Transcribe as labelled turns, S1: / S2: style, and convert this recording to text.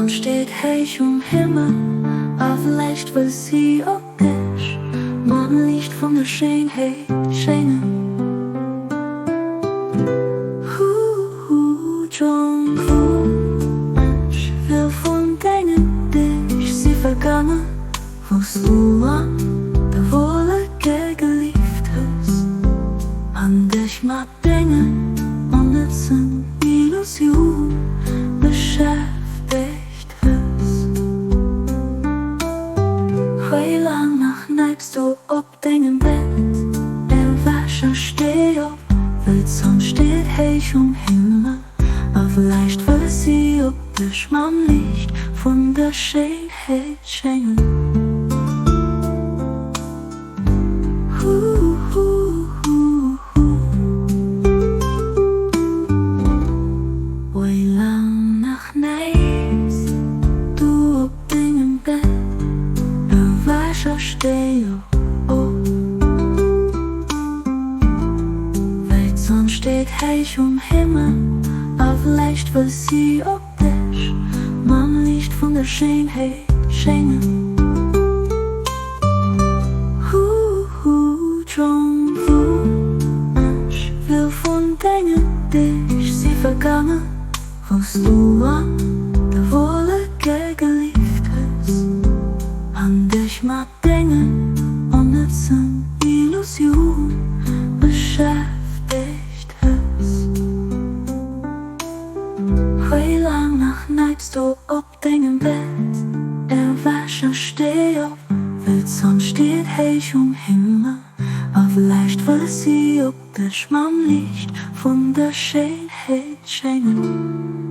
S1: Sonne steht hell am Himmel, aber vielleicht will sie auch nicht. Man liegt von der Schönheit scheinen. Ich will von deinen dich sie vergangen, wo's du an der Wolle geliebt hast. An dich mag denken und es sind Illusionen beschäftigt ist. Wie lang noch neigst du ob deinem Bett? Der Wäscher steht auf, weil Sonne steht hell am Himmel. Aber vielleicht will sie ob dich man Licht von der Schönheit scheinen. Wie lang noch neigst du ob deinem Bett? Der Wäscher steht auf, weil Sonne steht hell am Himmel. Aber vielleicht will sie auch dich man Licht von der Schönheit scheinen. Ich will von deinen dich sie vergangen, wo's du an der Wolle geliebt hast. An dich mag denken und es sind Illusionen beschäftigt ist. Wie lang noch neigst du ob deinem Bett? Der Wäscher steht auf, weil Sonne steht hell am Himmel. Aber vielleicht will sie ob dich man Licht von der Schönheit scheinen.